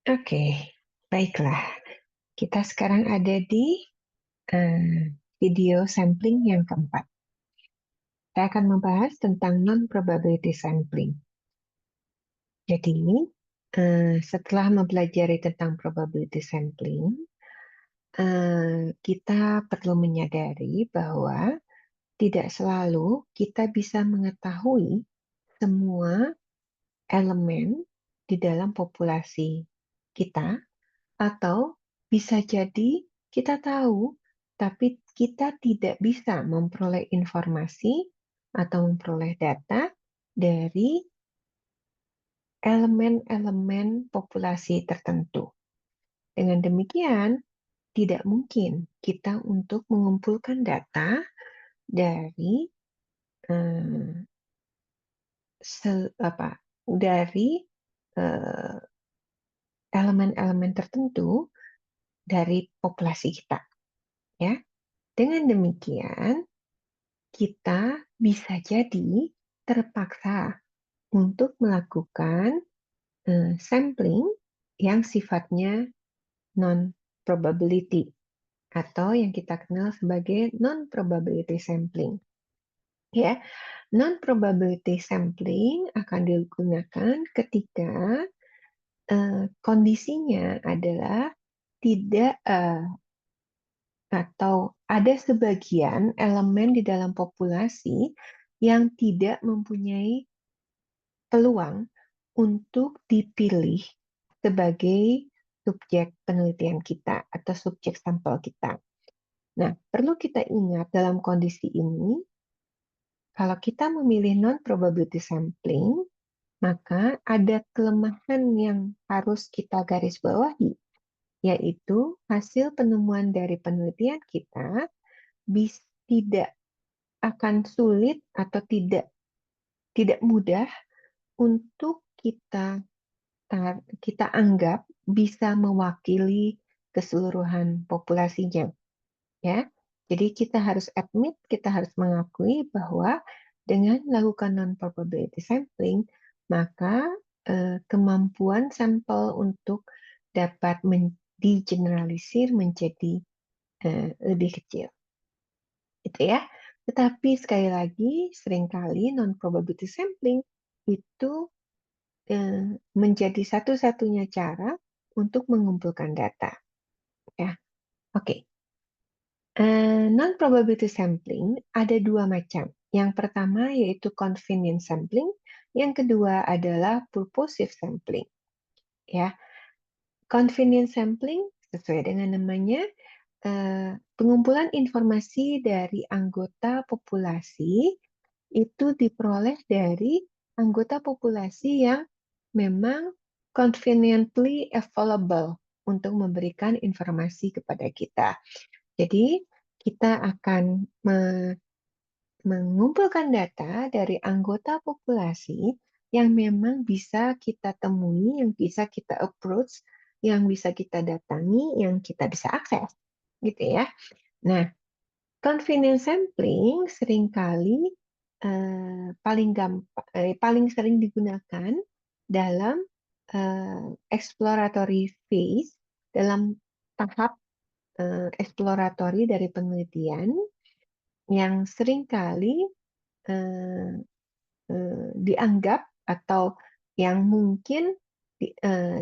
Oke, baiklah. Kita sekarang ada di video sampling yang keempat. Saya akan membahas tentang non-probability sampling. Jadi, setelah mempelajari tentang probability sampling, kita perlu menyadari bahwa tidak selalu kita bisa mengetahui semua elemen di dalam populasi kita, atau bisa jadi kita tahu, tapi kita tidak bisa memperoleh informasi atau memperoleh data dari elemen-elemen populasi tertentu. Dengan demikian, tidak mungkin kita untuk mengumpulkan data dari elemen-elemen tertentu dari populasi kita, ya. Dengan demikian, kita bisa jadi terpaksa untuk melakukan sampling yang sifatnya non-probability atau yang kita kenal sebagai non-probability sampling. Ya, non-probability sampling akan digunakan ketika kondisinya adalah tidak atau ada sebagian elemen di dalam populasi yang tidak mempunyai peluang untuk dipilih sebagai subjek penelitian kita atau subjek sampel kita. Nah, perlu kita ingat dalam kondisi ini, kalau kita memilih non-probability sampling, maka ada kelemahan yang harus kita garis bawahi, yaitu hasil penemuan dari penelitian kita tidak akan sulit atau tidak mudah untuk kita anggap bisa mewakili keseluruhan populasinya, ya. Jadi kita harus admit, kita harus mengakui bahwa dengan melakukan non-probability sampling, maka kemampuan sampel untuk dapat digeneralisir menjadi lebih kecil. Itu ya. Tetapi sekali lagi, seringkali non-probability sampling itu menjadi satu-satunya cara untuk mengumpulkan data. Ya, oke. Non-probability sampling ada dua macam. Yang pertama yaitu convenience sampling, yang kedua adalah purposive sampling. Ya, convenience sampling sesuai dengan namanya, pengumpulan informasi dari anggota populasi itu diperoleh dari anggota populasi yang memang conveniently available untuk memberikan informasi kepada kita. Jadi, kita akan mengumpulkan data dari anggota populasi yang memang bisa kita temui, yang bisa kita approach, yang bisa kita datangi, yang kita bisa akses, gitu ya. Nah, convenience sampling seringkali paling sering digunakan dalam exploratory phase, dalam tahap eksploratory dari penelitian yang seringkali dianggap atau yang mungkin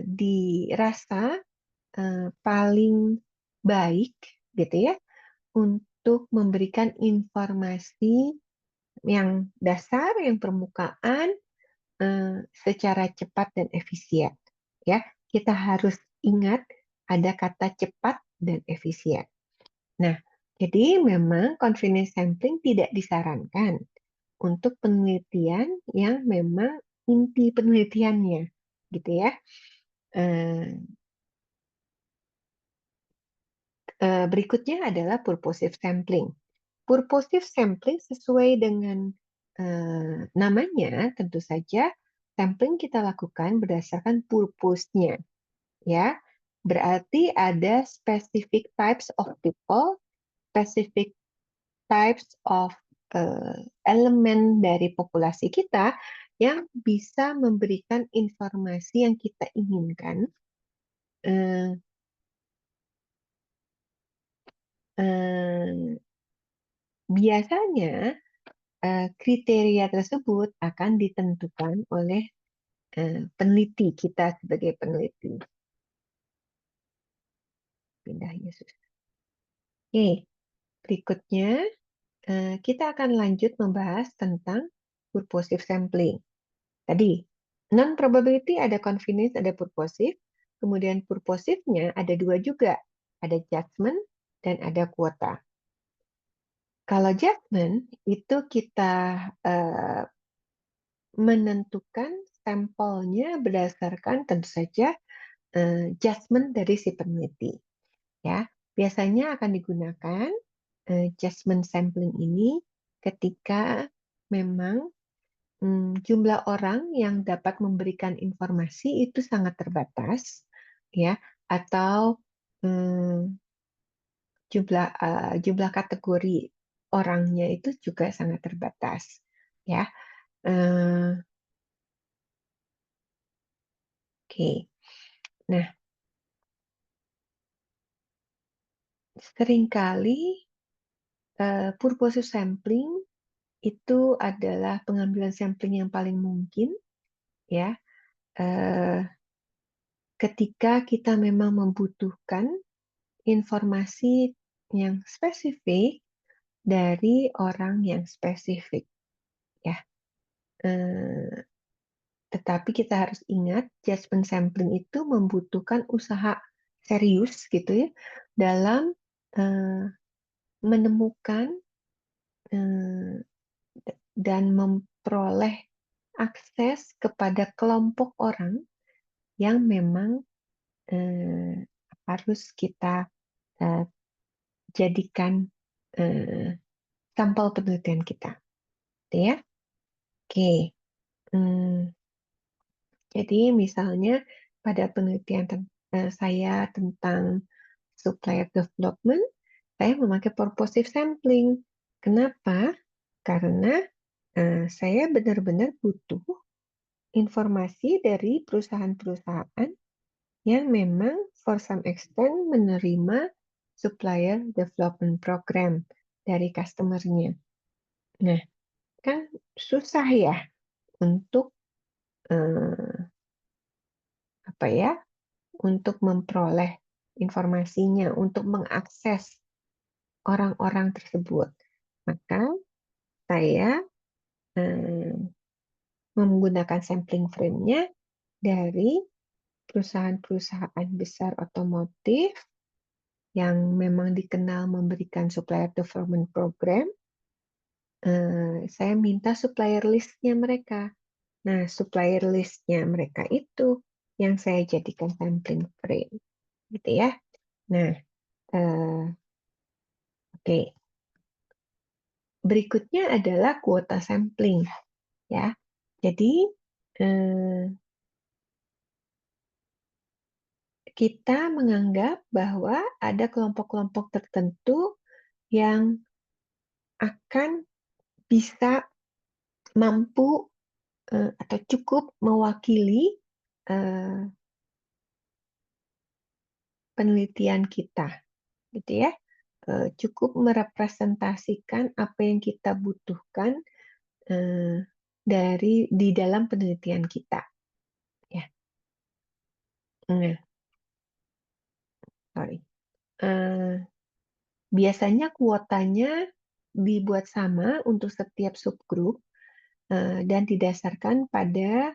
dirasa paling baik, gitu ya, untuk memberikan informasi yang dasar, yang permukaan, secara cepat dan efisien. Ya, kita harus ingat ada kata cepat dan efisien. Nah, jadi memang convenience sampling tidak disarankan untuk penelitian yang memang inti penelitiannya, gitu ya. Berikutnya adalah purposive sampling. Purposive sampling sesuai dengan namanya, tentu saja sampling kita lakukan berdasarkan purpose-nya, ya. Berarti ada specific types of people, specific types of elemen dari populasi kita yang bisa memberikan informasi yang kita inginkan eh, eh, biasanya kriteria tersebut akan ditentukan oleh peneliti kita sebagai peneliti. Pindah Yesus. Oke, berikutnya kita akan lanjut membahas tentang purposive sampling. Tadi, non-probability ada confidence, ada purposive. Kemudian purposifnya ada dua juga. Ada judgment dan ada kuota. Kalau judgment, itu kita uh, menentukan sampelnya berdasarkan tentu saja judgment dari si peneliti. Ya, biasanya akan digunakan judgment sampling ini ketika memang jumlah orang yang dapat memberikan informasi itu sangat terbatas, ya, atau jumlah kategori orangnya itu juga sangat terbatas, ya. Oke, nah seringkali purposive sampling itu adalah pengambilan sampling yang paling mungkin, ya, ketika kita memang membutuhkan informasi yang spesifik dari orang yang spesifik, ya. Tetapi kita harus ingat judgment sampling itu membutuhkan usaha serius gitu ya dalam menemukan dan memperoleh akses kepada kelompok orang yang memang harus kita jadikan sampel penelitian kita, ya. Oke. Jadi misalnya pada penelitian saya tentang supplier development, saya memakai purposive sampling. Kenapa? Karena saya benar-benar butuh informasi dari perusahaan-perusahaan yang memang for some extent menerima supplier development program dari customer-nya. Nah, kan susah ya untuk apa ya, untuk memperoleh informasinya, untuk mengakses orang-orang tersebut. Maka saya menggunakan sampling frame-nya dari perusahaan-perusahaan besar otomotif yang memang dikenal memberikan supplier development program. Saya minta supplier list-nya mereka. Nah, supplier list-nya mereka itu yang saya jadikan sampling frame, gitu ya. Nah, oke. Berikutnya adalah kuota sampling, ya. Jadi kita menganggap bahwa ada kelompok-kelompok tertentu yang akan bisa mampu atau cukup mewakili penelitian kita, gitu ya. Cukup merepresentasikan apa yang kita butuhkan di dalam penelitian kita, ya. Nah, sorry. Biasanya kuotanya dibuat sama untuk setiap subgroup dan didasarkan pada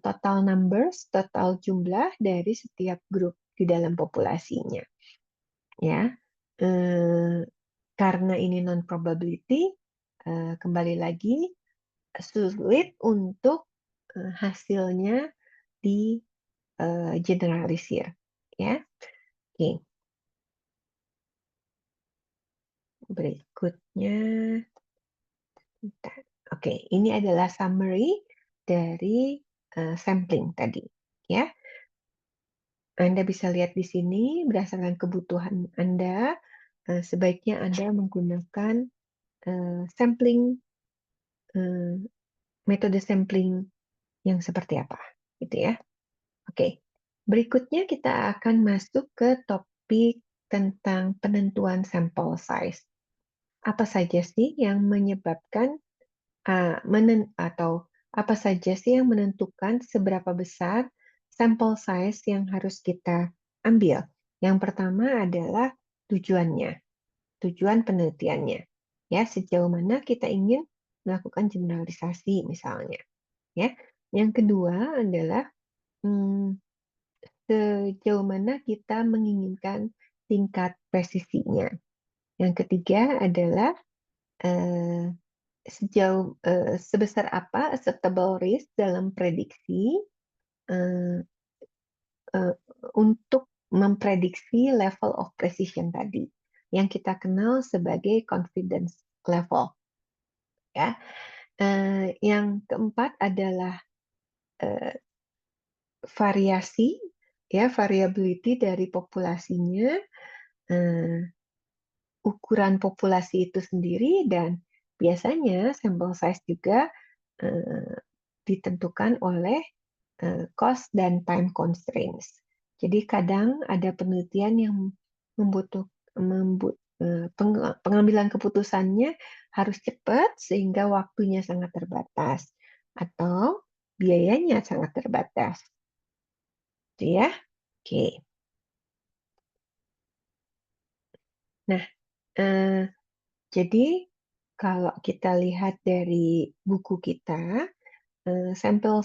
total numbers, total jumlah dari setiap grup di dalam populasinya. Ya, karena ini non probability, kembali lagi sulit untuk hasilnya di generalisir. Ya, oke. Berikutnya, oke, ini adalah summary dari sampling tadi. Ya, Anda bisa lihat di sini berdasarkan kebutuhan Anda, sebaiknya Anda menggunakan sampling, metode sampling yang seperti apa, gitu ya. Oke, Berikutnya kita akan masuk ke topik tentang penentuan sample size. Apa saja sih yang menyebabkan atau apa saja sih yang menentukan seberapa besar sampel size yang harus kita ambil? Yang pertama adalah tujuannya, tujuan penelitiannya. Ya, sejauh mana kita ingin melakukan generalisasi misalnya. Ya, yang kedua adalah hmm, sejauh mana kita menginginkan tingkat presisinya. Yang ketiga adalah eh, sebesar apa acceptable risk dalam prediksi eh, eh, untuk memprediksi level of precision tadi yang kita kenal sebagai confidence level, ya. Yang keempat adalah eh, variasi, ya, variability dari populasinya, eh, ukuran populasi itu sendiri, dan biasanya sampel size juga eh, ditentukan oleh cost dan time constraints. Jadi kadang ada penelitian yang membutuh, pengambilan keputusannya harus cepat sehingga waktunya sangat terbatas atau biayanya sangat terbatas. Gitu ya. Oke. Nah, jadi kalau kita lihat dari buku kita, sampel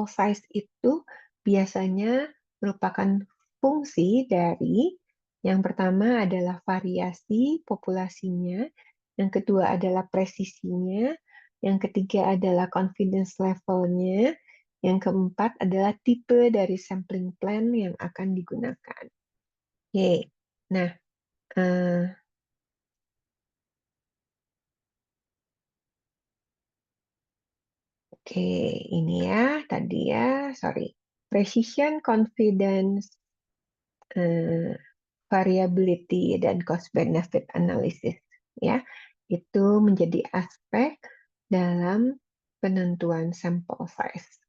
size itu biasanya merupakan fungsi dari yang pertama adalah variasi populasinya, yang kedua adalah presisinya, yang ketiga adalah confidence levelnya, yang keempat adalah tipe dari sampling plan yang akan digunakan. Oke, nah, eh, oke, ini ya tadi ya, sorry, precision, confidence, eh, variability, dan cost benefit analysis, ya, itu menjadi aspek dalam penentuan sample size.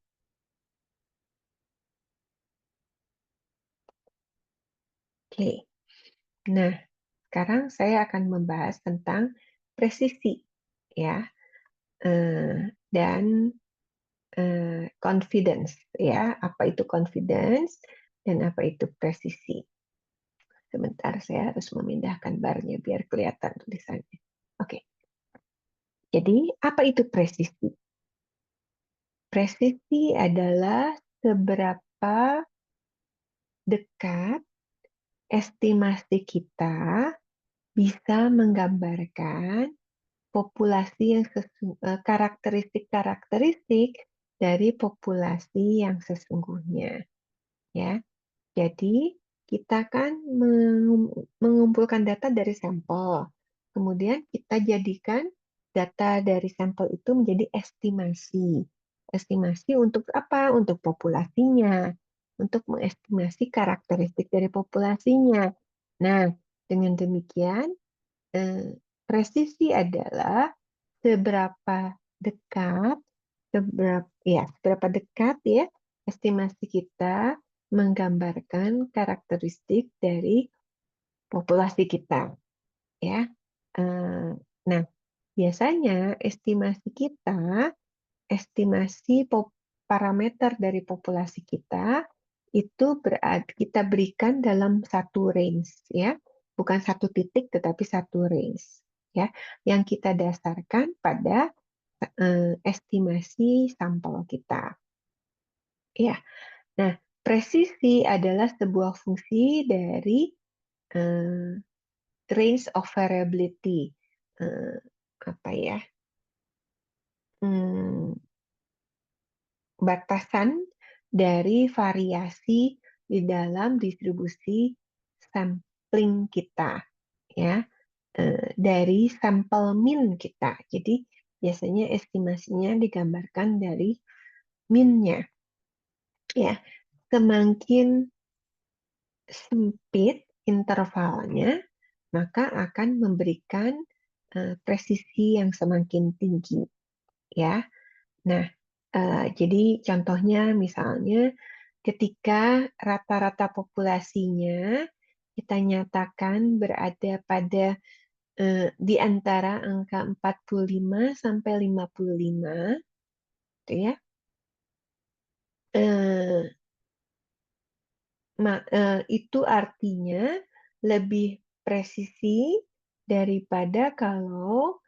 Oke, nah sekarang saya akan membahas tentang presisi, ya, dan confidence, ya, apa itu confidence dan apa itu presisi. Sebentar, saya harus memindahkan barnya biar kelihatan tulisannya. Oke, jadi apa itu presisi? Presisi adalah seberapa dekat estimasi kita bisa menggambarkan populasi yang karakteristik-karakteristik dari populasi yang sesungguhnya, ya. Jadi kita kan mengumpulkan data dari sampel. Kemudian kita jadikan data dari sampel itu menjadi estimasi. Estimasi untuk apa? Untuk populasinya. Untuk mengestimasi karakteristik dari populasinya. Nah, dengan demikian, presisi adalah seberapa dekat, seberapa dekat ya estimasi kita menggambarkan karakteristik dari populasi kita, ya. Eh, Nah, biasanya estimasi parameter dari populasi kita itu kita berikan dalam satu range, ya, bukan satu titik tetapi satu range, ya, yang kita dasarkan pada estimasi sampel kita, ya. Nah, presisi adalah sebuah fungsi dari eh, range of variability. Eh, apa ya? Hmm, Batasan dari variasi di dalam distribusi sampling kita, ya, dari sampel min kita. Jadi biasanya estimasinya digambarkan dari minnya, ya. Semakin sempit intervalnya, maka akan memberikan presisi yang semakin tinggi, ya. Nah, jadi contohnya misalnya ketika rata-rata populasinya kita nyatakan berada pada di antara angka 45 sampai 55, gitu ya. Itu artinya lebih presisi daripada kalau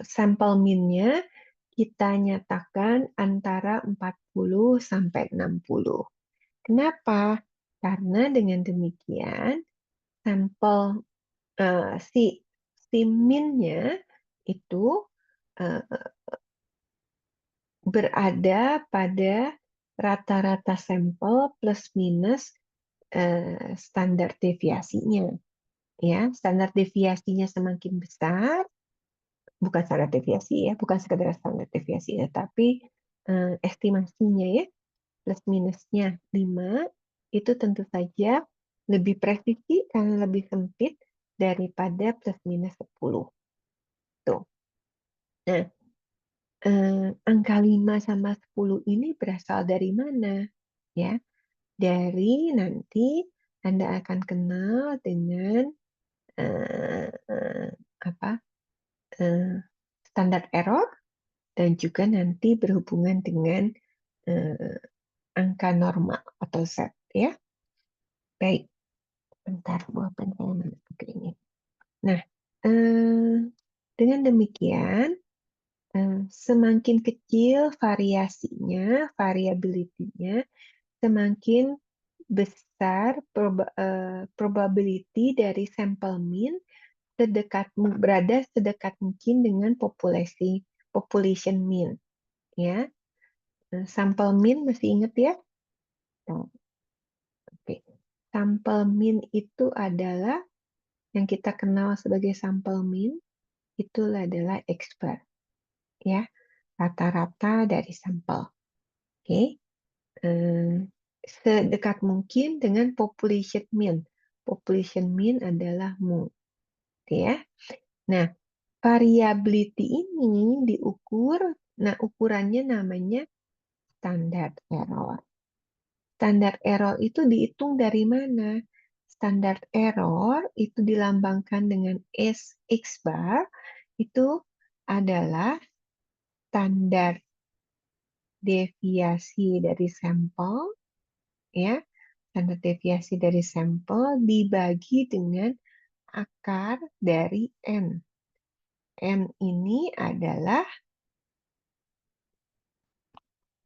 sampel min-nya kita nyatakan antara 40 sampai 60. Kenapa? Karena dengan demikian sampel si min-nya itu uh, berada pada rata-rata sampel plus minus standar deviasinya. Ya, standar deviasinya semakin besar, bukan standar deviasi ya, bukan sekedar standar deviasi, tetapi estimasinya ya, plus minusnya 5, itu tentu saja lebih presisi karena lebih sempit daripada plus minus 10. Tuh. Nah, angka 5 sama 10 ini berasal dari mana? Ya, dari nanti Anda akan kenal dengan apa? Standar error dan juga nanti berhubungan dengan angka normal atau Z ya. Baik, bentar pulpen saya mana ini. Nah, dengan demikian semakin kecil variasinya, variability-nya, semakin besar probability dari sampel min berada sedekat mungkin dengan population mean ya. Sampel min masih ingat ya? Oke. Sampel min itu adalah yang kita kenal sebagai sampel min itu adalah X bar ya, rata-rata dari sampel. Oke. Sedekat mungkin dengan population mean. Population mean adalah mu. Oke ya. Nah, variability ini diukur, nah ukurannya namanya standar error. Standar error itu dihitung dari mana? Standar error itu dilambangkan dengan X bar, itu adalah standar deviasi dari sampel, ya, standar deviasi dari sampel dibagi dengan akar dari N. N ini adalah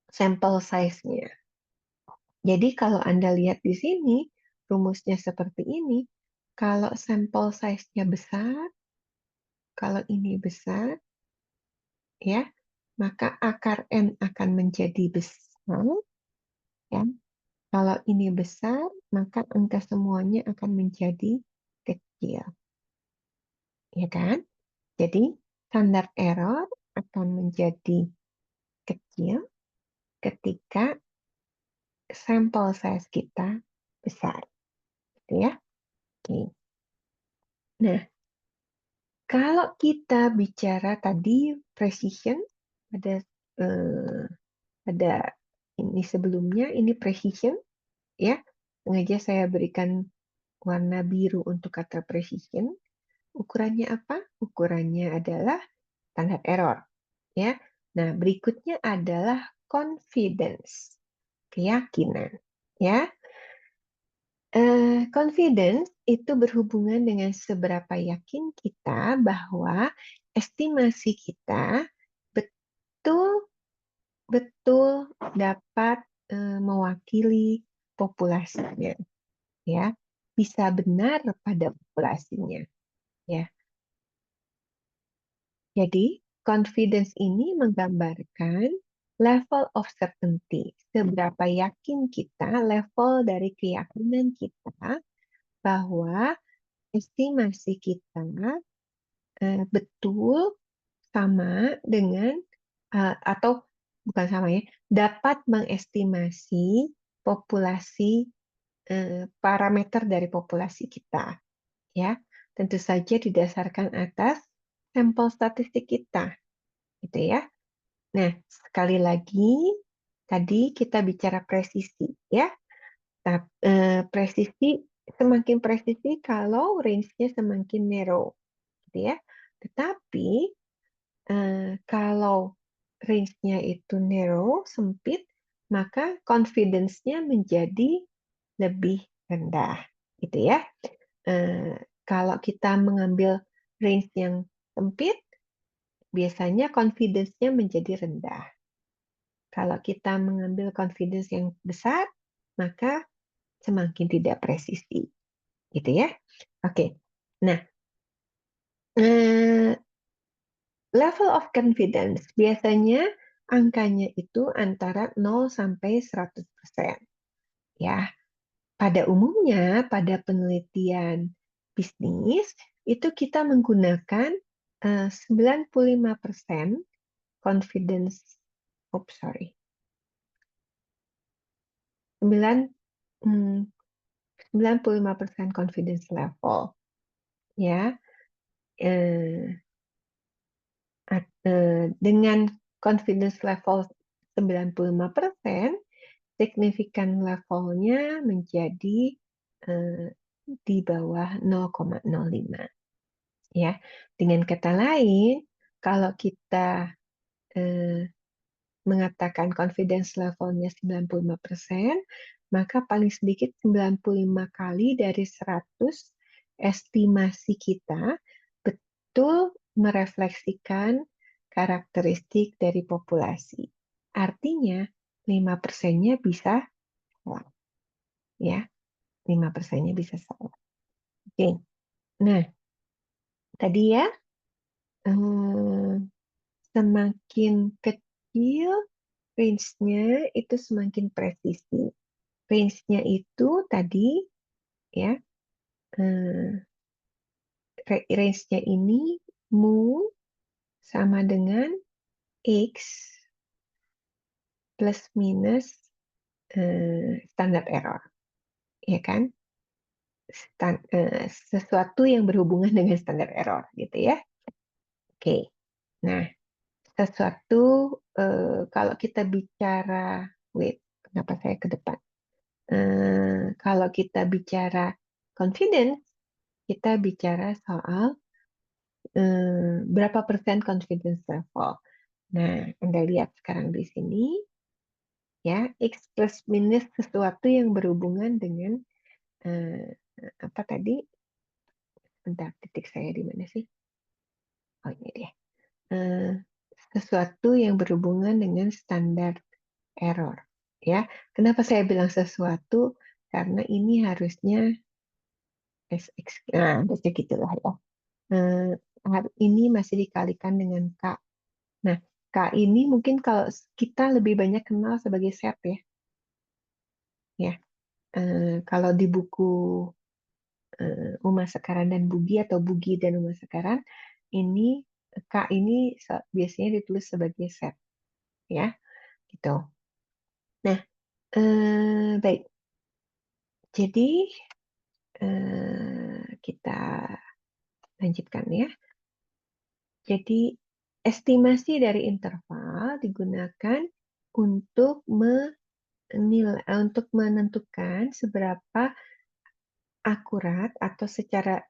sampel size-nya. Jadi kalau Anda lihat di sini, rumusnya seperti ini. Kalau sampel size-nya besar, kalau ini besar, ya, maka akar N akan menjadi besar. Ya. Kalau ini besar, maka angka semuanya akan menjadi kecil. Ya kan? Jadi standar error akan menjadi kecil ketika sampel size kita besar. Gitu ya. Oke. Nah, kalau kita bicara tadi precision, eh, ada ini sebelumnya, ini precision, ya. Sengaja saya berikan warna biru untuk kata precision. Ukurannya apa? Ukurannya adalah standar error. Ya. Nah, berikutnya adalah confidence, keyakinan. Ya, confidence itu berhubungan dengan seberapa yakin kita bahwa estimasi kita betul-betul dapat mewakili populasinya, ya, bisa benar pada populasinya, ya. Jadi, confidence ini menggambarkan level of certainty, seberapa yakin kita, level dari keyakinan kita bahwa estimasi kita betul sama dengan atau bukan sama ya, dapat mengestimasi populasi parameter dari populasi kita, ya. Tentu saja didasarkan atas sampel statistik kita, gitu ya. Nah, sekali lagi Tadi kita bicara presisi, ya. Presisi semakin presisi kalau range-nya semakin narrow, gitu ya. Tetapi kalau range-nya itu narrow, sempit, maka confidence-nya menjadi lebih rendah, gitu ya. Kalau kita mengambil range yang sempit, biasanya confidence-nya menjadi rendah. Kalau kita mengambil confidence yang besar, maka semakin tidak presisi, gitu ya. Oke. Nah, level of confidence biasanya angkanya itu antara 0 sampai 100%. Ya, pada umumnya pada penelitian bisnis itu kita menggunakan 95% confidence. Oops, sorry. 95% confidence level. Ya. Dengan confidence level 95%, signifikan levelnya menjadi di bawah 0,05. Ya, dengan kata lain, kalau kita mengatakan confidence levelnya 95%, maka paling sedikit 95 kali dari 100 estimasi kita betul merefleksikan karakteristik dari populasi. Artinya 5%-nya bisa salah. Ya, 5%-nya bisa salah. Oke. Nah, tadi ya, semakin kecil range-nya itu semakin presisi. Range-nya itu tadi ya, range-nya ini mu sama dengan X plus minus standar error. Ya kan? Sesuatu yang berhubungan dengan standar error gitu ya. Oke. Nah, sesuatu kalau kita bicara kenapa saya ke depan? Kalau kita bicara confidence, kita bicara soal berapa persen confidence level. Nah, Anda lihat sekarang di sini, ya, X plus minus sesuatu yang berhubungan dengan apa tadi? Bentar, titik saya di mana sih? Oh, ini dia. Sesuatu yang berhubungan dengan standar error. Ya, kenapa saya bilang sesuatu? Karena ini harusnya SX. Nah, harusnya gitulah ya. Ini masih dikalikan dengan K. Nah, K ini mungkin kalau kita lebih banyak kenal sebagai set ya. Ya, kalau di buku Uma Sekaran dan Bugi atau Bugi dan Uma Sekaran, ini K ini biasanya ditulis sebagai set. Ya, gitu. Nah, baik. Jadi kita lanjutkan ya. Jadi estimasi dari interval digunakan untuk untuk menentukan seberapa akurat atau secara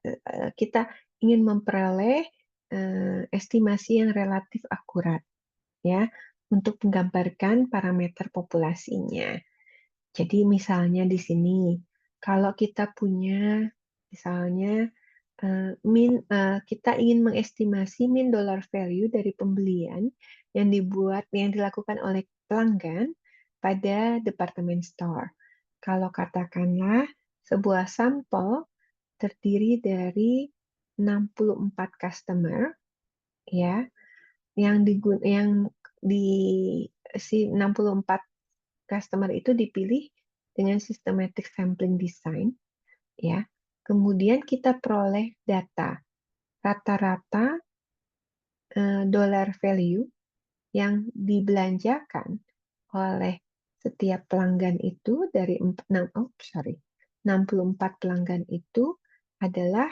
kita ingin memperoleh estimasi yang relatif akurat ya untuk menggambarkan parameter populasinya. Jadi misalnya di sini kalau kita punya misalnya kita ingin mengestimasi mean dollar value dari pembelian yang dilakukan oleh pelanggan pada department store. Kalau katakanlah sebuah sampel terdiri dari 64 customer ya yang di si 64 customer itu dipilih dengan systematic sampling design ya. Kemudian kita peroleh data rata-rata dollar value yang dibelanjakan oleh setiap pelanggan itu dari 64 pelanggan itu adalah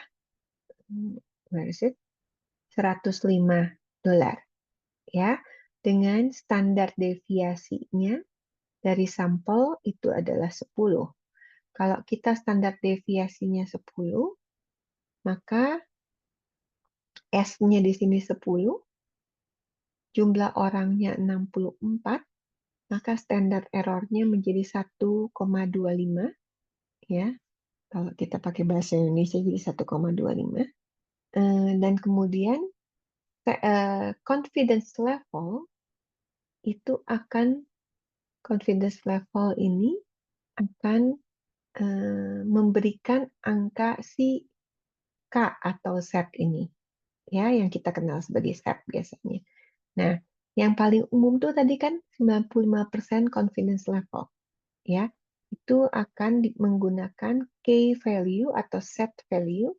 where is it? $105 ya, dengan standar deviasinya dari sampel itu adalah 10. Kalau kita standar deviasinya 10, maka S-nya di sini 10, jumlah orangnya 64, maka standar errornya menjadi 1,25 ya. Kalau kita pakai bahasa Indonesia jadi 1,25. Dan kemudian confidence level itu akan confidence level ini akan memberikan angka si K atau set ini ya, yang kita kenal sebagai set biasanya. Nah, yang paling umum tuh tadi kan 95% confidence level ya. Itu akan menggunakan K value atau set value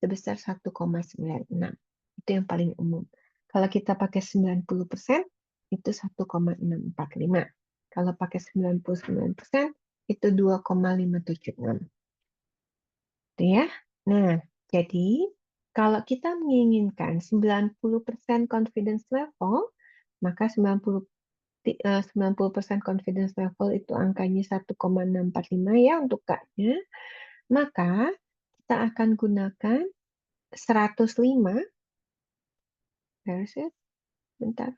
sebesar 1,96. Itu yang paling umum. Kalau kita pakai 90%, itu 1,645. Kalau pakai 99%, itu 2,576. Itu ya. Nah, jadi kalau kita menginginkan 90% confidence level, maka 90% confidence level itu angkanya 1,645 ya untuk K-nya. Maka kita akan gunakan 105, versus, bentar,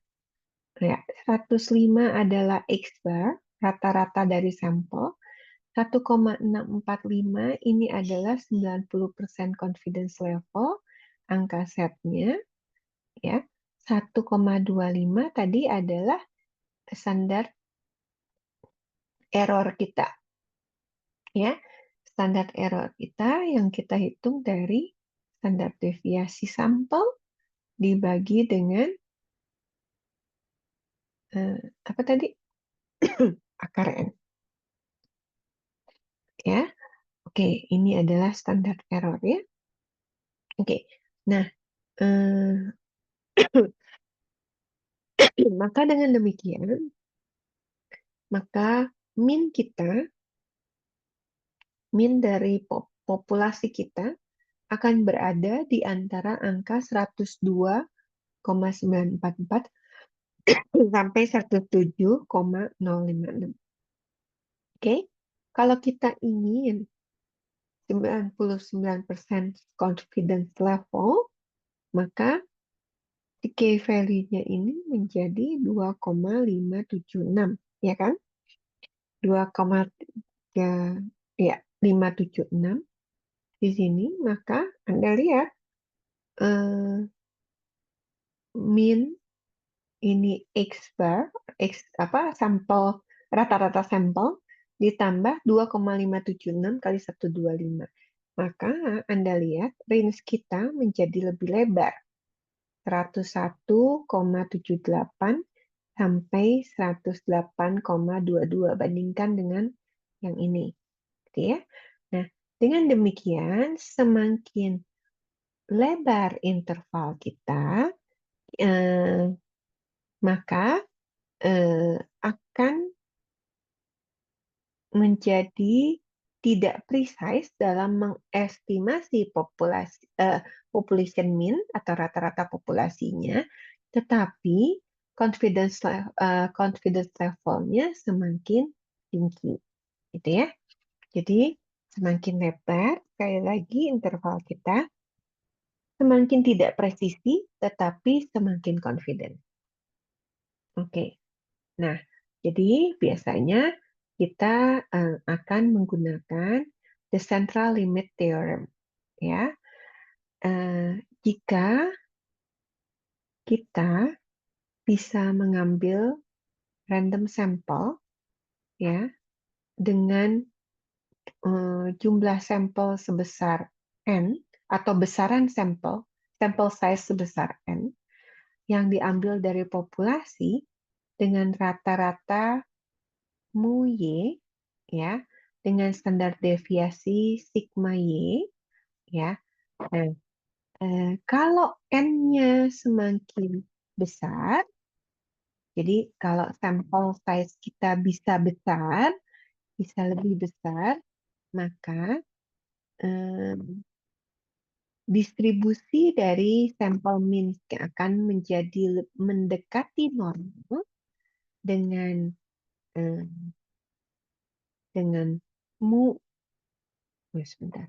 ya, 105 adalah X bar, rata-rata dari sampel. 1,645 ini adalah 90% confidence level, angka setnya, ya. 1,25 tadi adalah standar error kita, ya. Standar error kita yang kita hitung dari standar deviasi sampel dibagi dengan apa tadi? Akar N. Ya. Oke, ini adalah standar error ya. Oke. Nah, maka dengan demikian, maka min dari populasi kita akan berada di antara angka 102,944 sampai 107,056. Oke. Kalau kita ingin 99% confidence level, maka K value-nya ini menjadi 2,576, ya kan? 2,3, ya, 576 di sini, maka Anda lihat min ini X bar, X apa sampel, rata-rata sampel ditambah 2,576 kali 125. Maka Anda lihat range kita menjadi lebih lebar. 101,78 sampai 108,22 bandingkan dengan yang ini. Gitu ya. Nah, dengan demikian semakin lebar interval kita, maka akan menjadi tidak precise dalam mengestimasi population mean atau rata-rata populasinya, tetapi confidence levelnya semakin tinggi, gitu ya. Jadi semakin lebar, sekali lagi interval kita, semakin tidak presisi, tetapi semakin confident. Oke. Nah, jadi biasanya kita akan menggunakan the central limit theorem, ya. Jika kita bisa mengambil random sampel, ya, dengan jumlah sampel sebesar n atau besaran sampel size sebesar n yang diambil dari populasi dengan rata-rata mu y, ya, dengan standar deviasi sigma y, ya. Nah, kalau n-nya semakin besar, jadi kalau sampel size kita bisa besar, bisa lebih besar, maka distribusi dari sampel mean akan menjadi mendekati normal dengan dengan mu, sebentar,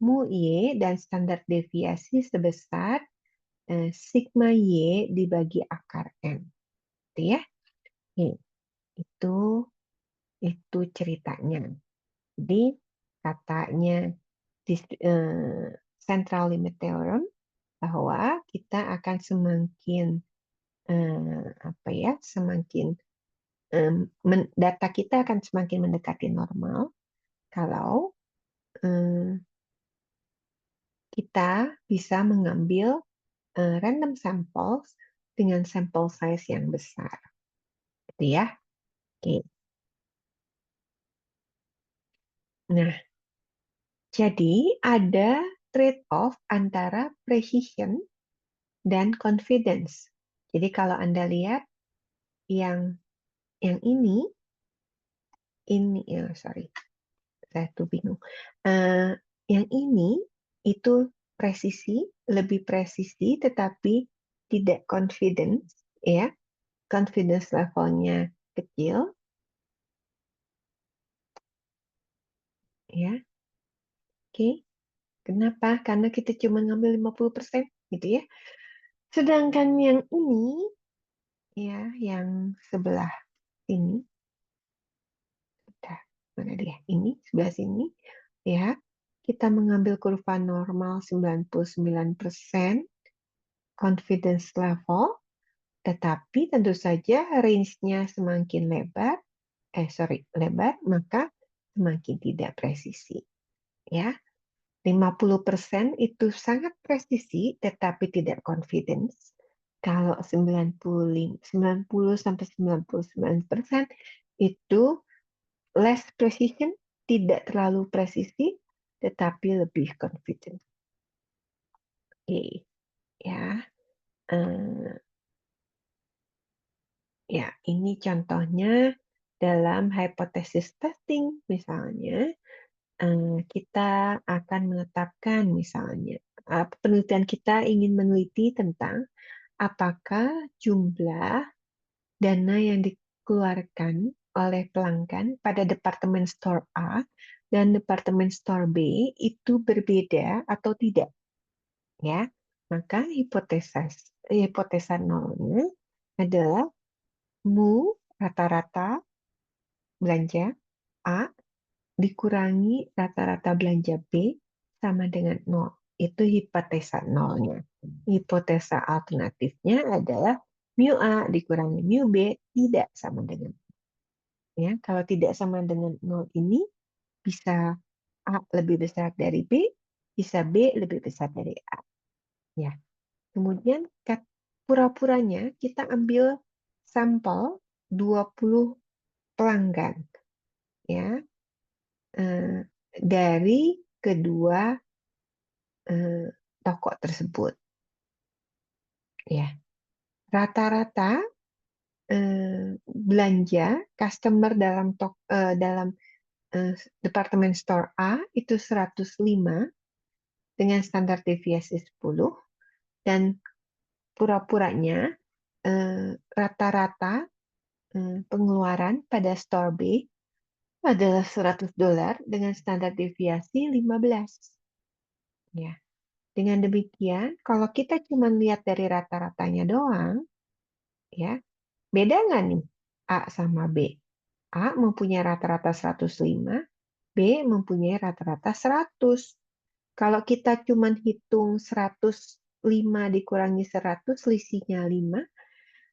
mu Y dan standar deviasi sebesar sigma Y dibagi akar N. Gitu ya. Itu ceritanya. Jadi katanya central limit theorem bahwa kita akan semakin semakin data kita akan semakin mendekati normal kalau kita bisa mengambil random samples dengan sample size yang besar, gitu ya. Oke. Nah, jadi ada trade-off antara precision dan confidence. Jadi kalau Anda lihat yang ini ya sorry, saya tuh bingung. Yang ini itu lebih presisi, tetapi tidak confidence, ya, confidence levelnya kecil, ya, oke. Kenapa? Karena kita cuma ngambil 50%, gitu ya. Sedangkan yang ini, ya, yang sebelah ini, mana dia? Ini sebelah sini, ya. Kita mengambil kurva normal 99% confidence level, tetapi tentu saja range-nya semakin lebar, maka semakin tidak presisi. Ya, 50% itu sangat presisi, tetapi tidak confidence. Kalau 90 sampai 99% itu less precision, tidak terlalu presisi, tetapi lebih confident. Oke, ya. Ya, ini contohnya dalam hypothesis testing. Misalnya, kita akan menetapkan misalnya, penelitian kita ingin meneliti tentang apakah jumlah dana yang dikeluarkan oleh pelanggan pada departemen store A dan departemen store B itu berbeda atau tidak. Ya, maka hipotesa nolnya adalah mu rata-rata belanja A dikurangi rata-rata belanja B sama dengan 0. Itu hipotesa nolnya. Hipotesa alternatifnya adalah mu A dikurangi mu B tidak sama dengan 0. Ya, kalau tidak sama dengan 0 ini bisa A lebih besar dari B, bisa B lebih besar dari A. Ya. Kemudian pura-puranya kita ambil sampel 20 pelanggan, ya, dari kedua toko tersebut. Ya, rata-rata belanja customer dalam departemen store A itu 105 dengan standar deviasi 10, dan pura-puranya rata-rata pengeluaran pada store B adalah $100 dengan standar deviasi 15. Ya. Dengan demikian, kalau kita cuma lihat dari rata-ratanya doang, ya, beda nggak nih A sama B? A mempunyai rata-rata 105, B mempunyai rata-rata 100. Kalau kita cuma hitung 105 dikurangi 100, selisihnya 5,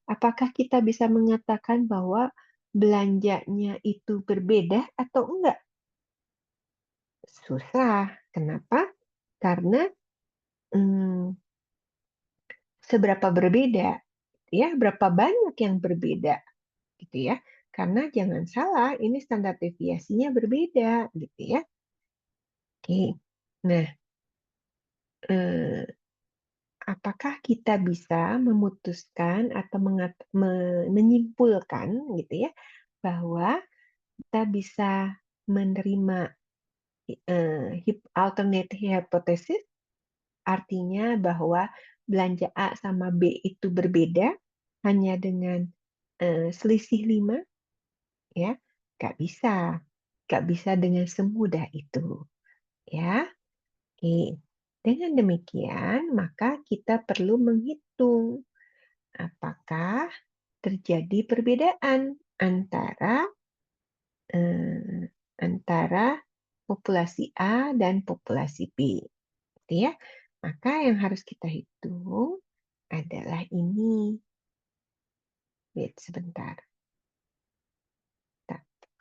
apakah kita bisa mengatakan bahwa belanjanya itu berbeda atau enggak? Susah. Kenapa? Karena seberapa berbeda, ya, berapa banyak yang berbeda, gitu ya. Karena jangan salah, ini standar deviasinya berbeda, gitu ya. Oke. Nah, apakah kita bisa memutuskan atau menyimpulkan, gitu ya, bahwa kita bisa menerima alternative hypothesis, artinya bahwa belanja A sama B itu berbeda hanya dengan selisih 5, ya. Nggak bisa dengan semudah itu. Ya, oke. Dengan demikian, maka kita perlu menghitung apakah terjadi perbedaan eh, antara populasi A dan populasi B. Gitu ya. Maka yang harus kita hitung adalah ini. Wait sebentar.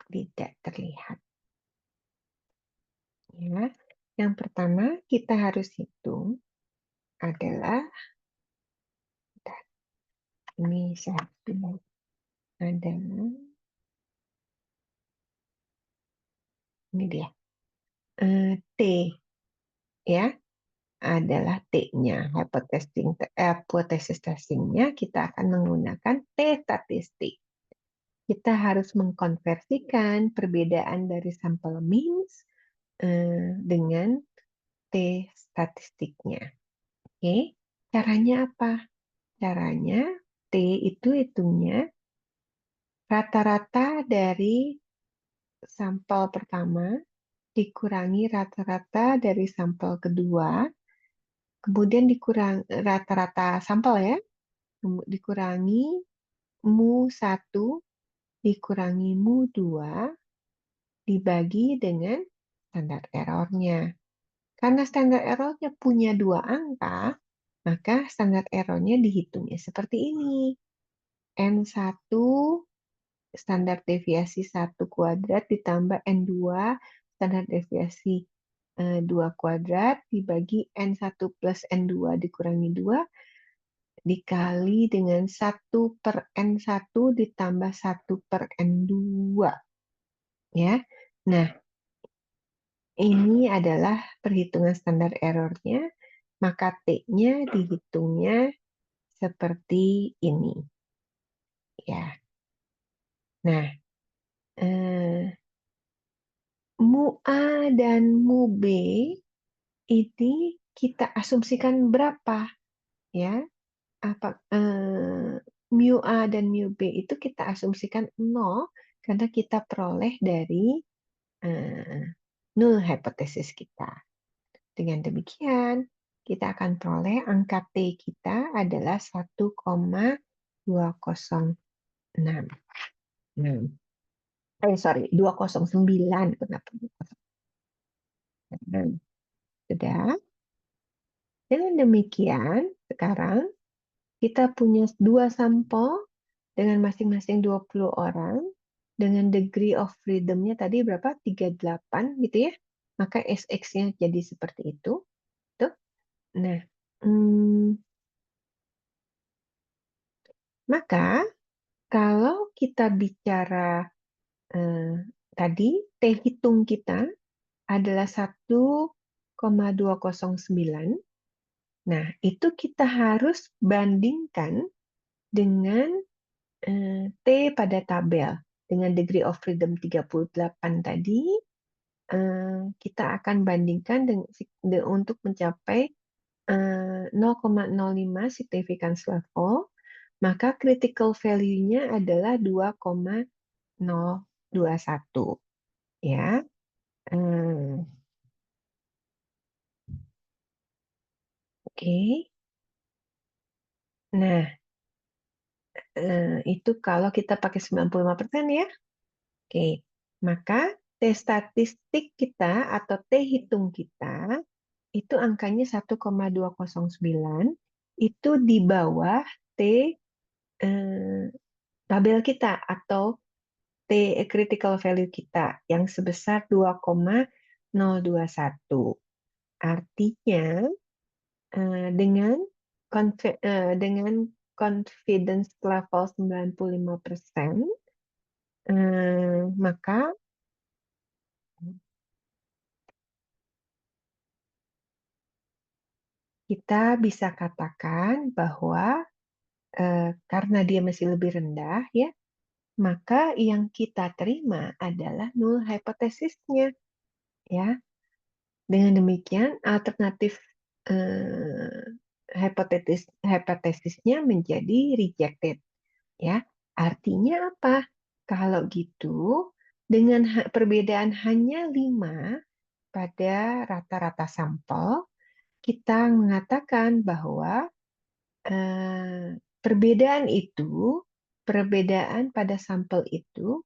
Tidak terlihat. Ya. Yang pertama kita harus hitung adalah ini satu adalah ini dia T ya adalah T-nya hypothesis testingnya kita akan menggunakan T statistik. Kita harus mengkonversikan perbedaan dari sampel means dengan T statistiknya. Oke, caranya apa? Caranya T itu hitungnya rata-rata dari sampel pertama dikurangi rata-rata dari sampel kedua, kemudian dikurang rata-rata sampel ya, dikurangi mu 1 dikurangi mu 2 dibagi dengan standar errornya. Karena standar errornya punya 2 angka, maka standar errornya dihitungnya seperti ini. N1 standar deviasi 1 kuadrat ditambah N2 standar deviasi 2 kuadrat dibagi N1 plus N2 dikurangi 2 dikali dengan 1/N1 ditambah 1/N2. Ya. Nah, ini adalah perhitungan standar errornya, maka T-nya dihitungnya seperti ini. Ya. Nah, mu A dan mu B ini kita asumsikan berapa ya? Apa mu A dan mu B itu kita asumsikan 0 karena kita peroleh dari null hipotesis kita. Dengan demikian, kita akan peroleh angka T kita adalah 1,206. Sorry, 209. Kenapa? Sudah. Dengan demikian, sekarang kita punya 2 sampel dengan masing-masing 20 orang, dengan degree of freedom-nya tadi berapa? 38 gitu ya. Maka SX-nya jadi seperti itu. Tuh. Nah, maka kalau kita bicara tadi, T hitung kita adalah 1,209. Nah, itu kita harus bandingkan dengan T pada tabel. Dengan degree of freedom 38 tadi, kita akan bandingkan untuk mencapai 0,05 significance level, maka critical value-nya adalah 2,021. Ya. Oke. Nah, itu kalau kita pakai 95% ya. Oke. Maka T statistik kita atau T hitung kita itu angkanya 1,209 itu di bawah T tabel kita atau T critical value kita yang sebesar 2,021. Artinya dengan confidence level 95%, maka kita bisa katakan bahwa karena dia masih lebih rendah, ya, maka yang kita terima adalah null hipotesisnya, ya. Dengan demikian, alternatif hipotesisnya menjadi rejected, ya. Artinya apa? Kalau gitu, dengan perbedaan hanya 5 pada rata-rata sampel, kita mengatakan bahwa perbedaan pada sampel itu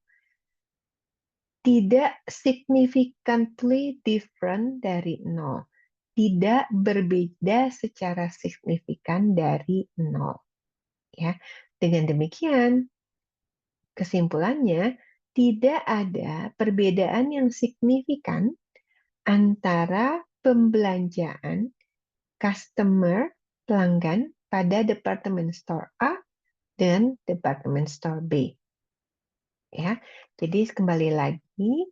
tidak significantly different dari 0. Tidak berbeda secara signifikan dari 0. Ya. Dengan demikian, kesimpulannya, tidak ada perbedaan yang signifikan antara pembelanjaan customer pelanggan pada department store A dan department store B. Ya, jadi kembali lagi,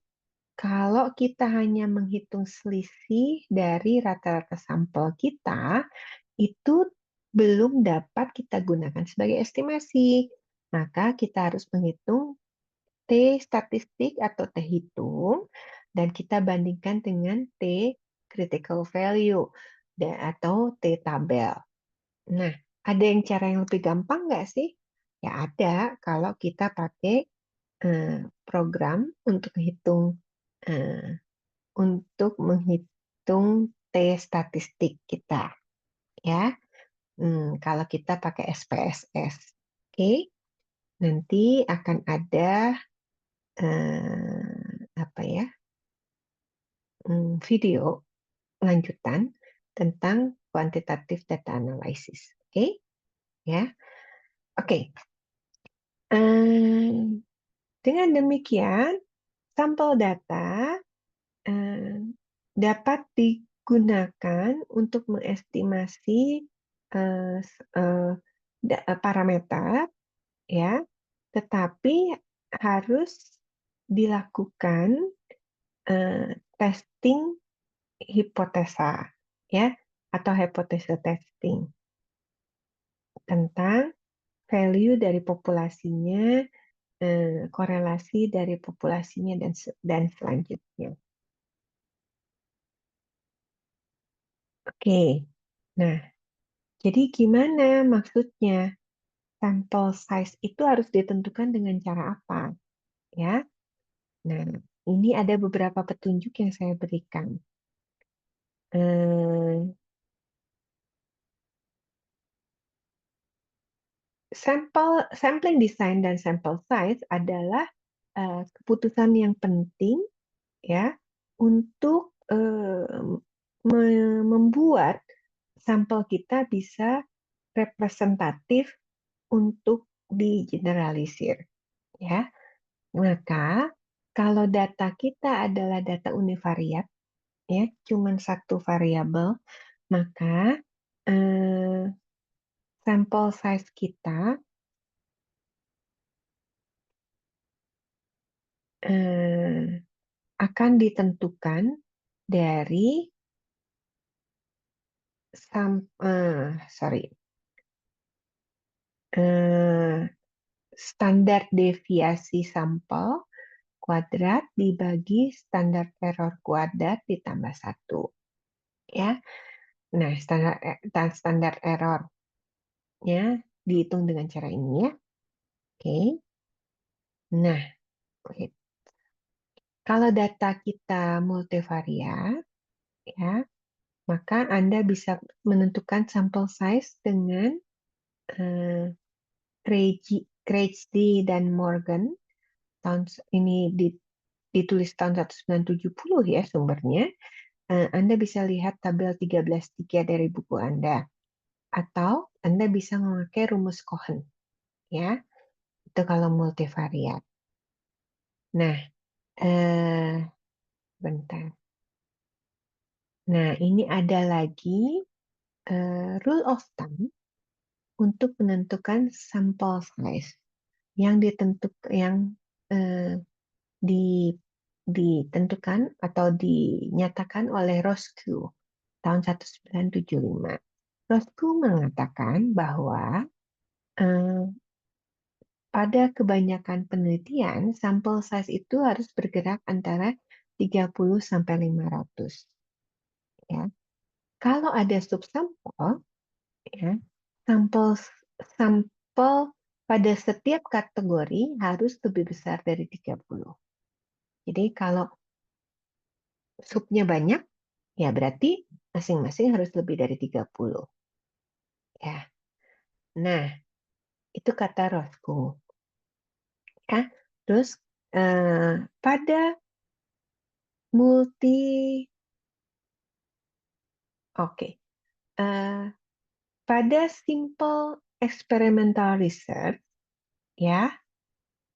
kalau kita hanya menghitung selisih dari rata-rata sampel kita, itu belum dapat kita gunakan sebagai estimasi. Maka kita harus menghitung T statistik atau T hitung, dan kita bandingkan dengan T critical value atau T tabel. Nah, ada cara yang lebih gampang nggak sih? Ya ada, kalau kita pakai program eh, untuk menghitung T statistik kita, ya. Kalau kita pakai SPSS, oke, nanti akan ada apa ya, video lanjutan tentang quantitative data analysis, oke, ya, oke. Dengan demikian, sampel data dapat digunakan untuk mengestimasi parameter, ya, tetapi harus dilakukan testing hipotesa, ya, atau hipotesa testing tentang value dari populasinya, korelasi dari populasinya, dan selanjutnya. Oke, nah, jadi gimana maksudnya? Sampel size itu harus ditentukan dengan cara apa? Ya, nah, ini ada beberapa petunjuk yang saya berikan. Sampling design dan sample size adalah keputusan yang penting, ya, untuk membuat sampel kita bisa representatif untuk digeneralisir, ya. Maka kalau data kita adalah data univariat, ya, cuma satu variabel, maka sampel size kita akan ditentukan dari standar deviasi sampel kuadrat dibagi standar error kuadrat ditambah 1. Ya. Nah, standar error-nya dihitung dengan cara ini, ya. Oke. Nah, kalau data kita multivariat, ya, maka Anda bisa menentukan sampel size dengan Krejci dan Morgan. Ini ditulis tahun 1970, ya, sumbernya. Anda bisa lihat tabel 13.3 dari buku Anda. Atau Anda bisa memakai rumus Cohen, ya. Itu kalau multivariat. Nah, bentar. Nah, ini ada lagi rule of thumb untuk menentukan sampel size yang ditentukan atau dinyatakan oleh Roscoe tahun 1975. Roscoe mengatakan bahwa pada kebanyakan penelitian, sampel size itu harus bergerak antara 30 sampai 500. Ya. Kalau ada subsampel, ya, sampel pada setiap kategori harus lebih besar dari 30. Jadi kalau supnya banyak, ya berarti masing-masing harus lebih dari 30. Ya. Nah, itu kata Roscoe. Ya. Terus pada multi, oke, Eh, pada simple experimental research, ya,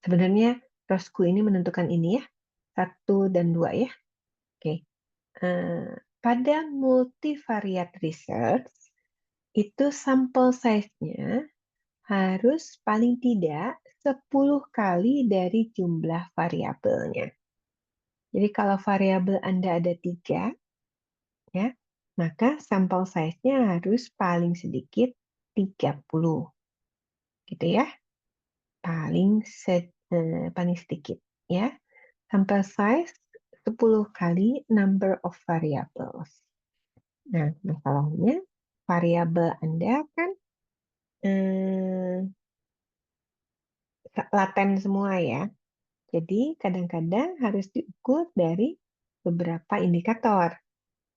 sebenarnya Roscoe ini menentukan ini ya, 1 dan 2 ya. Oke. Pada multivariate research, itu sampel size-nya harus paling tidak 10 kali dari jumlah variabelnya. Jadi kalau variabel Anda ada 3, ya, maka sampel size-nya harus paling sedikit 30. Gitu ya. Paling sedikit. Ya. Sampel size 10 kali number of variables. Nah, masalahnya variabel Anda kan laten semua ya. Jadi kadang-kadang harus diukur dari beberapa indikator,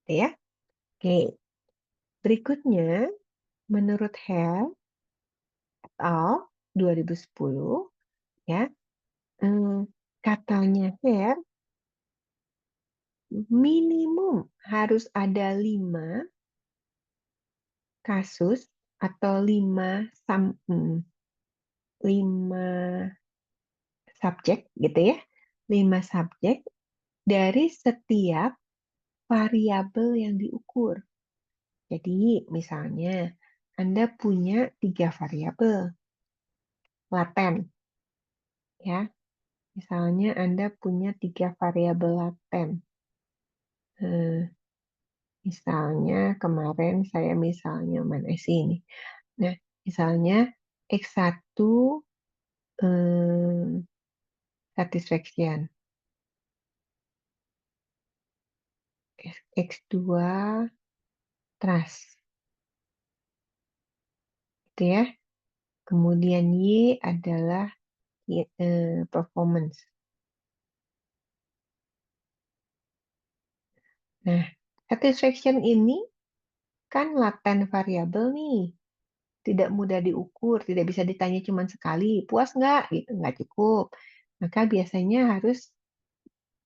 ya. Oke. Berikutnya, menurut Hale et al. 2010, ya, katanya Hale minimum harus ada 5 kasus atau 5 subjek gitu ya, 5 subjek dari setiap variabel yang diukur. Jadi misalnya Anda punya 3 variabel laten, ya. Misalnya Anda punya 3 variabel laten. Misalnya kemarin saya mana sih ini? Nah, misalnya X1 satisfaction, X2 trust, gitu ya. Kemudian Y adalah performance. Nah, satisfaction ini kan laten variabel nih, tidak mudah diukur, tidak bisa ditanya cuma sekali, puas nggak? Gitu, nggak cukup. Maka biasanya harus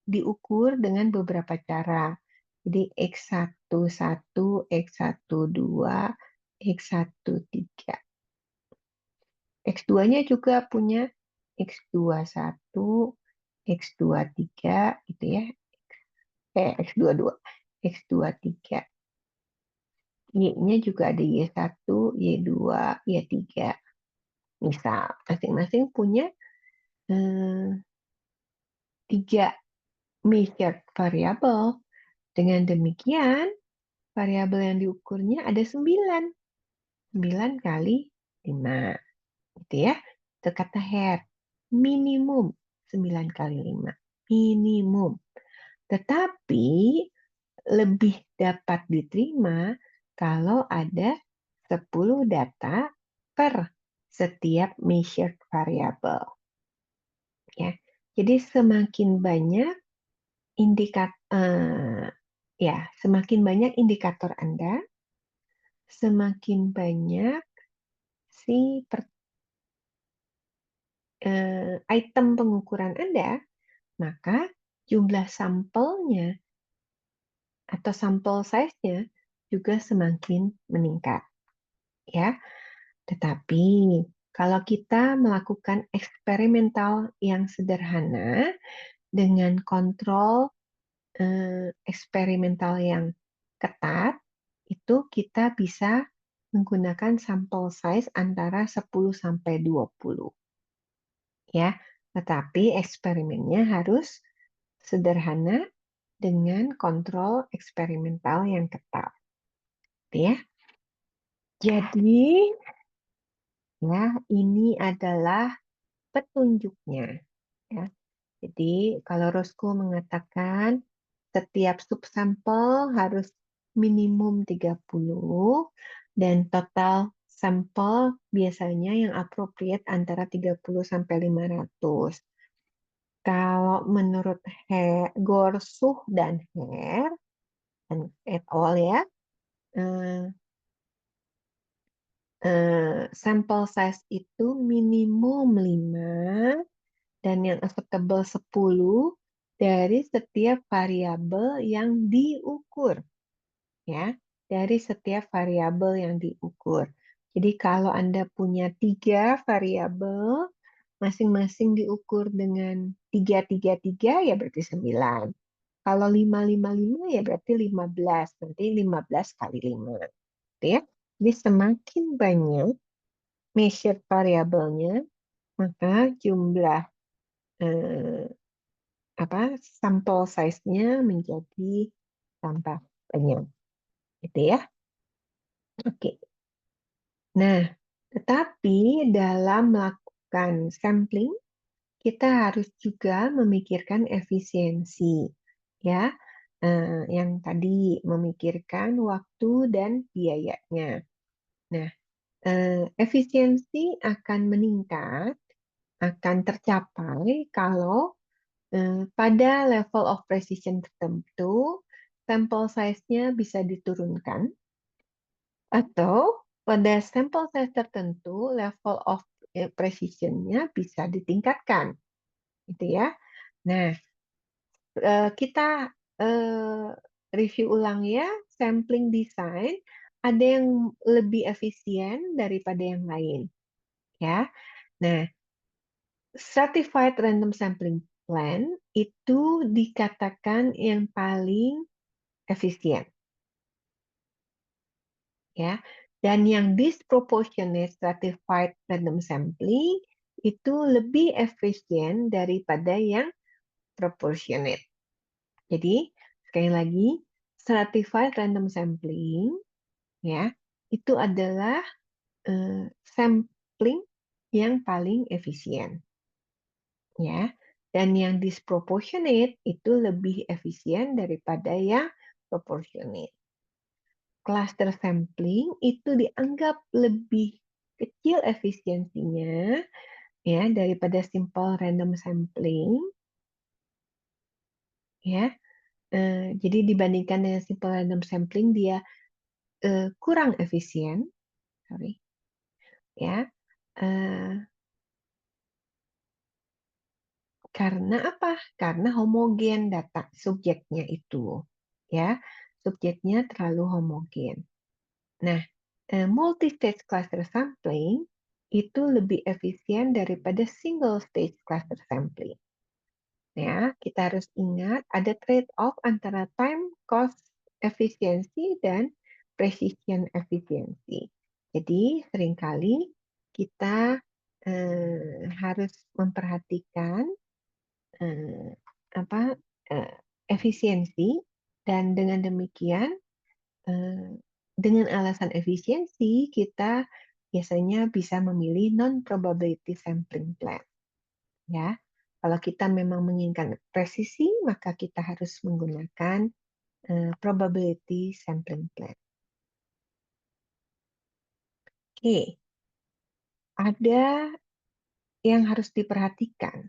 diukur dengan beberapa cara. Jadi X11, X12, X13. X2-nya juga punya X21, X23 gitu ya. X22, X23. Y-nya juga ada Y1, Y2, Y3. Misal, masing-masing punya 3 measured variabel. Dengan demikian, variabel yang diukurnya ada 9. 9 kali 5. Gitu ya. Itu kata Hare. Minimum 9 kali 5. Minimum. Tetapi lebih dapat diterima kalau ada 10 data per setiap measured variable. Ya. Jadi semakin banyak semakin banyak indikator Anda, semakin banyak si item pengukuran Anda, maka jumlah sampelnya atau sampel size-nya juga semakin meningkat. Ya. Tetapi kalau kita melakukan eksperimental yang sederhana dengan kontrol eksperimental yang ketat, itu kita bisa menggunakan sampel size antara 10 sampai 20. Ya, tetapi eksperimennya harus sederhana dengan kontrol eksperimental yang ketat. Ya. Jadi, ya, ini adalah petunjuknya. Ya. Jadi, kalau Roscoe mengatakan setiap subsampel harus minimum 30 dan total sampel biasanya yang appropriate antara 30 sampai 500. Kalau kalau menurut Gorsuch dan Hare dan et al. Ya, sampel size itu minimum 5 dan yang acceptable 10 dari setiap variabel yang diukur. Ya, dari setiap variabel yang diukur. Jadi kalau Anda punya 3 variabel, masing-masing diukur dengan 3, ya berarti 9. Kalau 5, ya berarti 15. Berarti 15 kali 5. Gitu ya. Jadi semakin banyak measured variabelnya, maka jumlah sampel size-nya menjadi tambah banyak. Gitu ya. Oke. Nah, tetapi dalam melakukan sampling, kita harus juga memikirkan efisiensi, ya, yang tadi memikirkan waktu dan biayanya. Nah, efisiensi akan meningkat, akan tercapai kalau pada level of precision tertentu, sampel size-nya bisa diturunkan, atau pada sampel size tertentu, level of precision-nya bisa ditingkatkan. Gitu ya. Nah, kita review ulang ya, sampling design ada yang lebih efisien daripada yang lain. Ya. Nah, Stratified Random Sampling Plan itu dikatakan yang paling efisien. Ya. Dan yang disproportionate stratified random sampling itu lebih efisien daripada yang proportionate. Jadi, sekali lagi, stratified random sampling ya, itu adalah sampling yang paling efisien. Ya. Dan yang disproportionate itu lebih efisien daripada yang proportionate. Cluster sampling itu dianggap lebih kecil efisiensinya ya daripada simple random sampling ya. Jadi dibandingkan dengan simple random sampling dia kurang efisien, sorry ya. Karena apa? Karena homogen data subjeknya itu ya. Subjeknya terlalu homogen. Nah, multi-stage cluster sampling itu lebih efisien daripada single stage cluster sampling. Ya, kita harus ingat ada trade-off antara time, cost, efisiensi, dan precision efisiensi. Jadi, seringkali kita harus memperhatikan eh, efisiensi, dan dengan demikian dengan alasan efisiensi, kita biasanya bisa memilih non-probability sampling plan. Ya, kalau kita memang menginginkan presisi, maka kita harus menggunakan probability sampling plan. Oke, ada yang harus diperhatikan.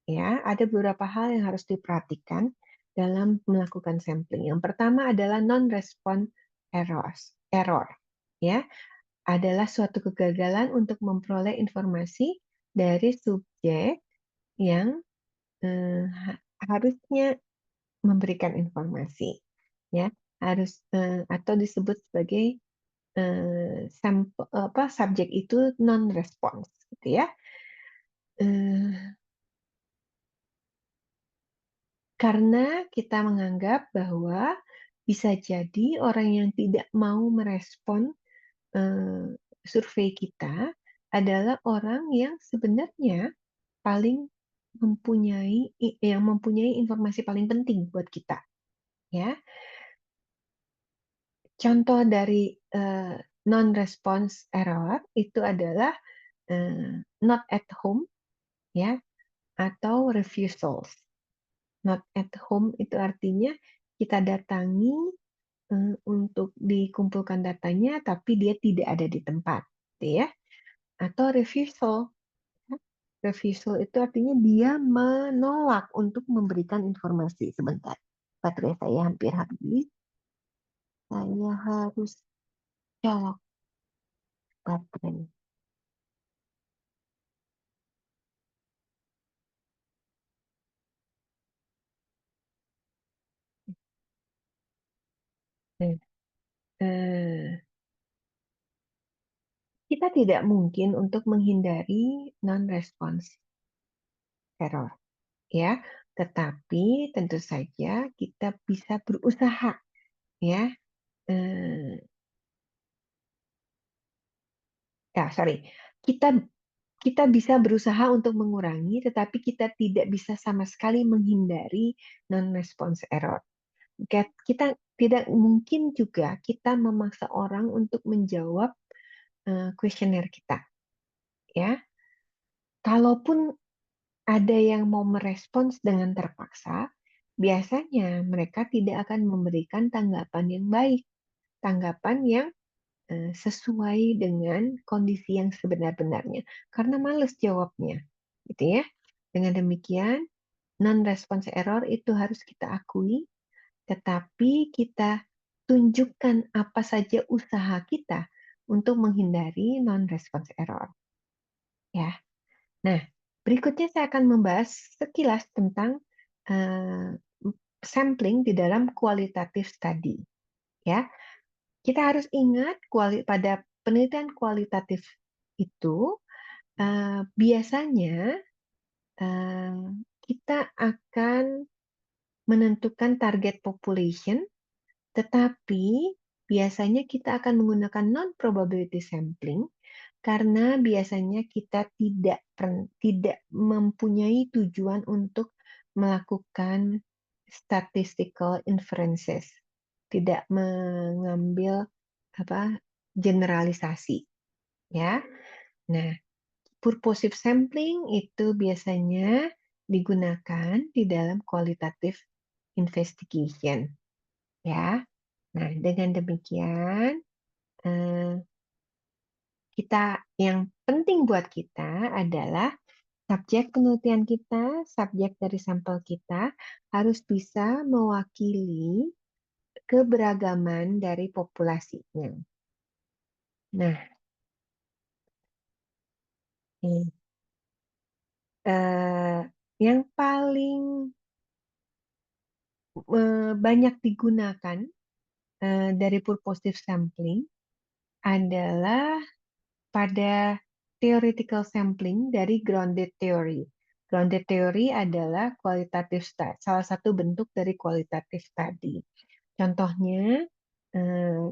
Ya, ada beberapa hal yang harus diperhatikan dalam melakukan sampling. Yang pertama adalah non-response error. Ya, adalah suatu kegagalan untuk memperoleh informasi dari subjek yang harusnya memberikan informasi, ya harus atau disebut sebagai subjek itu non response, gitu ya. Karena kita menganggap bahwa bisa jadi orang yang tidak mau merespon survei kita adalah orang yang sebenarnya paling mempunyai informasi paling penting buat kita, ya. Contoh dari non-response error itu adalah not at home, ya, atau refusals. Not at home itu artinya kita datangi untuk dikumpulkan datanya, tapi dia tidak ada di tempat, gitu ya. Atau refusal, Refusal itu artinya dia menolak untuk memberikan informasi. Sebentar, baterai saya hampir habis. Saya harus colok baterai. Nah, kita tidak mungkin untuk menghindari non-response error, ya. Tetapi tentu saja kita bisa berusaha, ya. Eh, Sorry, kita kita bisa berusaha untuk mengurangi, tetapi kita tidak bisa sama sekali menghindari non-response error. Kita tidak mungkin juga kita memaksa orang untuk menjawab kuesioner kita, ya. Kalaupun ada yang mau merespons dengan terpaksa, biasanya mereka tidak akan memberikan tanggapan yang baik, tanggapan yang sesuai dengan kondisi yang sebenar-benarnya, karena males jawabnya, gitu ya. Dengan demikian, non-response error itu harus kita akui, tetapi kita tunjukkan apa saja usaha kita untuk menghindari non-response error. Ya. Nah, berikutnya saya akan membahas sekilas tentang uh, sampling di dalam kualitatif study. Ya, kita harus ingat pada penelitian kualitatif itu biasanya kita akan menentukan target population, tetapi biasanya kita akan menggunakan non-probability sampling karena biasanya kita tidak mempunyai tujuan untuk melakukan statistical inferences, tidak mengambil generalisasi, ya. Nah, purposive sampling itu biasanya digunakan di dalam qualitative investigation, ya. Nah, dengan demikian yang penting buat kita adalah subjek penelitian kita, subjek dari sampel kita harus bisa mewakili keberagaman dari populasinya. Nah, yang paling banyak digunakan dari purposive sampling adalah pada theoretical sampling dari grounded theory. Grounded theory adalah salah satu bentuk dari qualitative study. Contohnya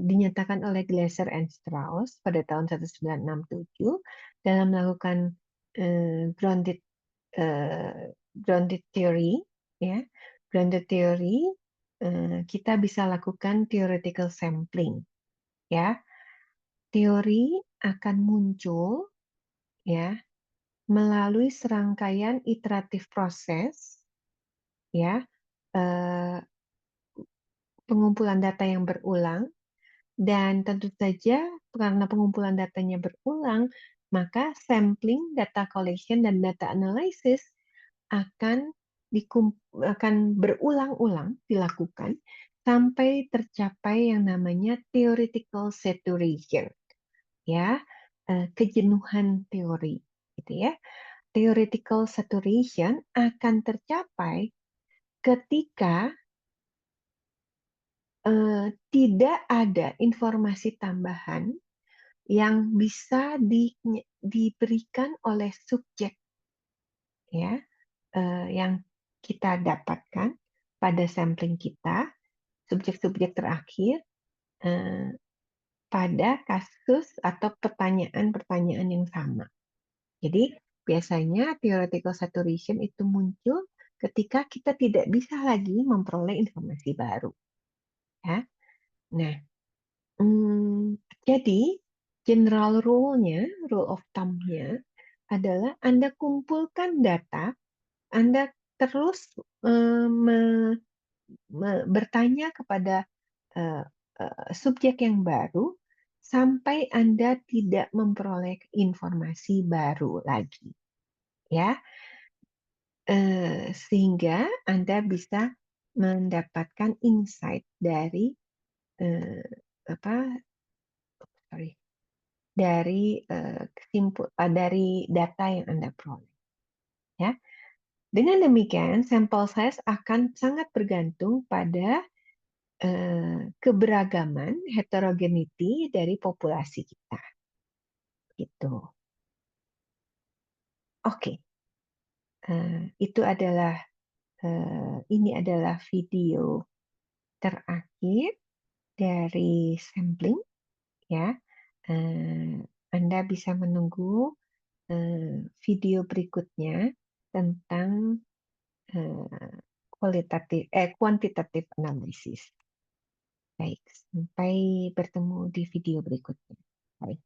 dinyatakan oleh Glasser and Strauss pada tahun 1967 dalam melakukan grounded theory, ya. Grounded theory kita bisa lakukan theoretical sampling, ya. Teori akan muncul, ya, melalui serangkaian iteratif proses, ya, pengumpulan data yang berulang, dan tentu saja karena pengumpulan datanya berulang, maka sampling, data collection, dan data analysis akan berulang-ulang dilakukan sampai tercapai yang namanya theoretical saturation, ya, kejenuhan teori, gitu ya. Theoretical saturation akan tercapai ketika tidak ada informasi tambahan yang bisa diberikan oleh subjek, ya, yang kita dapatkan pada sampling kita, subjek-subjek terakhir pada kasus atau pertanyaan-pertanyaan yang sama. Jadi biasanya theoretical saturation itu muncul ketika kita tidak bisa lagi memperoleh informasi baru, ya. Nah, jadi general rule of thumb-nya adalah Anda kumpulkan data, Anda terus bertanya kepada subjek yang baru sampai Anda tidak memperoleh informasi baru lagi, ya. Sehingga Anda bisa mendapatkan insight dari, eee, apa, sorry, dari data yang Anda peroleh, ya. Dengan demikian, sampel size akan sangat bergantung pada, keberagaman, heterogeneity dari populasi kita, gitu. Oke, itu adalah, ini adalah video terakhir dari sampling, ya. Eee, Anda bisa menunggu, video berikutnya tentang, quantitative analysis. Baik, sampai bertemu di video berikutnya. Baik.